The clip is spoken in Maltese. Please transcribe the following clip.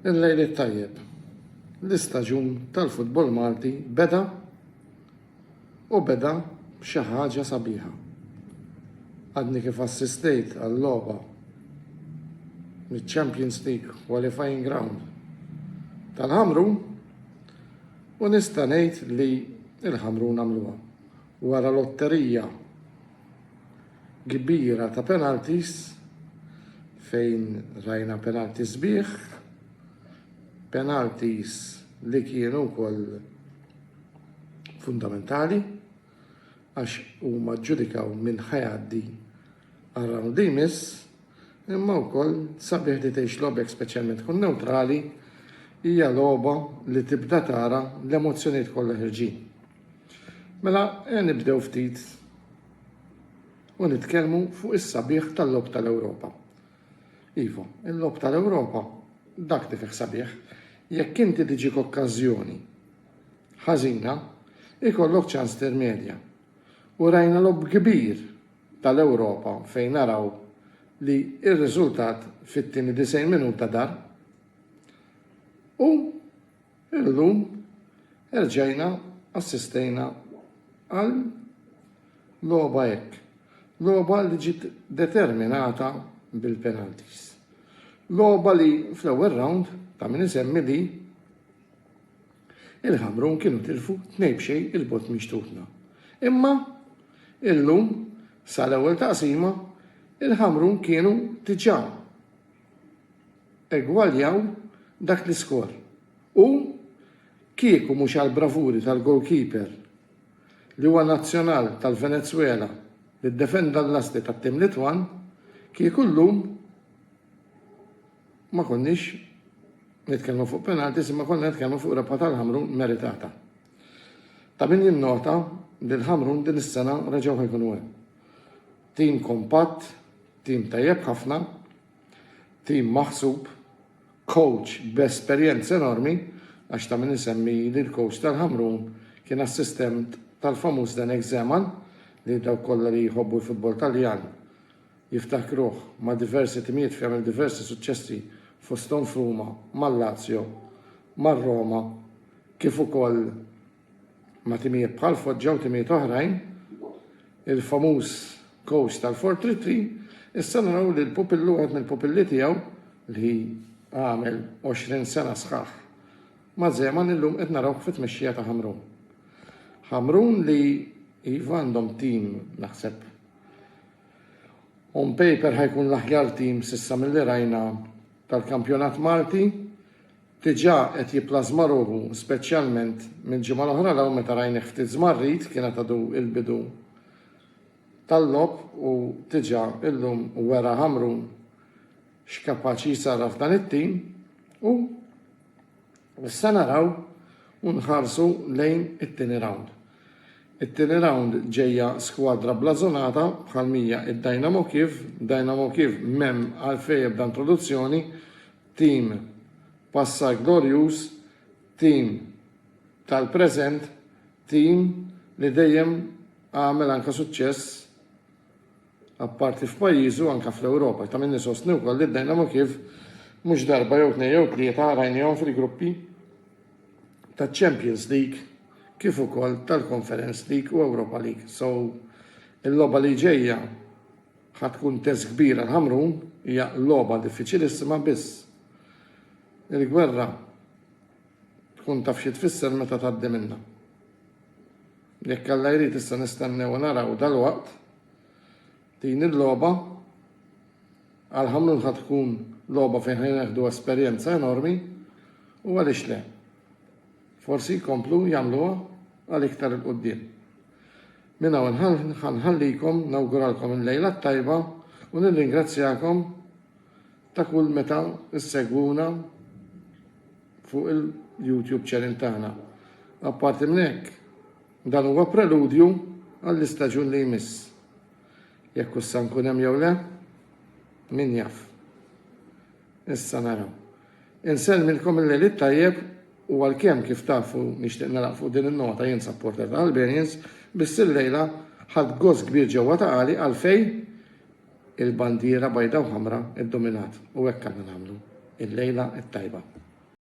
Il-lejli tajjeb. L-istaġun tal-futbol Malti beda b'xi ħaġa sabiħa. Għadni kif assistejt għall-logħba mill-Champions League qualifying ground tal-Ħamrun u nista' ngħid li l-Ħamrun għamluha wara lotterija kbira ta' penalties fejn rajna penalties sbieħ, penalties li kienu wkoll fundamentali għax huma ġġudikaw min ħajgħaddi għar-round li jmiss, imma wkoll sabiħ li tgħix logħbek speċjalment tkun newtrali hija logħba li tibda tara l-emozzjonijiet kollha ħirġin. Mela nibdew ftit u nitkellmu fuq is-sabiħ tal-logħb tal-Ewropa. Iva, il-logħb tal-Ewropa dak li fih sabiħ, jekk inti tiġik okkażjoni ħażina, ikollok ċans termedja. U rajna logħb kbir tal-Ewropa fejn naraw li ir-riżultat fit-tieni 90 minuta dar. U illum erġajna assistejna għal logħba hekk. Logħba li ġiet determinata bil-penalties. Logħba li fl-ewwel round ta' min isemmi li il-Ħamrun kienu tilfu 2-0 il-bot mixtutna. Imma illum sal-ewwel taqsima il-Ħamrun kienu diġà egwaljaw dak l-iskor. U kieku mhux għall-bravuri tal-goalkeeper li huwa nazzjonal tal-Venezuela li ddefenda l-lasti tat-tim Litwan, kieku llum ma konniex nitkellmu fuq penalties imma konna nitkellmu fuq rebħa tal-Ħamrun meritata. Ta' min jinnota li l-Ħamrun din is-sena reġgħu ħajkunu hemm. Tim kompatt, tim tajjeb ħafna, tim maħsub, coach b'esperjenza enormi, għax ta' min isemmi li l-coach tal-Ħamrun kien assistent tal-famuż Dan Zeman li daw kollha li jħobbu l-futbol Taljan jiftakruh ma' diversi timijiet fi għamil diversi suċċessi fosthom f'Ruma, mal-Lazio, mar-Roma, kif ukoll ma' timijiet bħal Foggia u timijiet oħrajn, il-famuż coach tal-4-3-3, issa naraw li l-pupillu għed mill-pupilli tiegħu li għamel 20 sena sħaħ. Ma' Zeman illum qed narawh fit-tmexxija ta' Ħamrun. Ħamrun li iva għandhom tim naħseb on paper ħajkun l-aħjar tim sissa mill-li rajna tal-kampjonat Malti, diġà qed jipplażma ruħu speċjalment mill-ġimgħa l-oħra law meta rajna ftit żmarrit kienet għadu il-bidu tal-logħb u diġà illum wera Ħamrun x'kapaċi jsarraf dan it-tim u issa naraw u nħarsu lejn it-tieni round. It-tieni round ġejja skwadra blażonata bħal mija id-Dynamo Kiev. Dynamo Kiev m'hemm għalfejn jibda introduzzjoni, tim passar glorjuż, tim tal-preżent, tim li dejjem għamel anke suċċess apparti f'pajjiżu anke fl-Ewropa. Ta' min nisostni wkoll li d-Dynamo Kiev mhux darba jew tnejn jew tlieta rajnihom fil-gruppi taċ-Champions League kif ukoll tal-Conference League u Europa League. So, il-logħba li ġejja ħad tkun test kbira l-Ħamrun hija logħba diffiċilissima biss. Il-gwerra tkun taf xi tfisser meta tgħaddi minnha. Jekk Alla jrid issa nistennew naraw dalwaqt din il-logħba għal Ħamrun ħad tkun logħba fejn ħajneħdu esperjenza enormi u għaliex le. Forsi jkomplu jagħmluha għal iktar il-qudiem. Minn hawn ħanħallikom nawguralkom il-lejla tajba u nirringrazzjakom ta' kull meta issegwuna fuq il-YouTube channel tagħna. Apparti minn hekk, dan huwa preludju għall-istaġun li jmiss. Jekk issa nkun hemm jew le, min jaf. Issa naraw. Insellmilkom il-lejl tajjeb u għal-kem kif tafu nixtieq naraq fuq din il-nota jien supporter ta' Albanians, biss il-lejla ħadd gost kbir ġewwa ta' qali għalfejn il-bandiera bajda u ħamra id-dominat. U hekk għandna nagħmlu il-lejla t-tajba.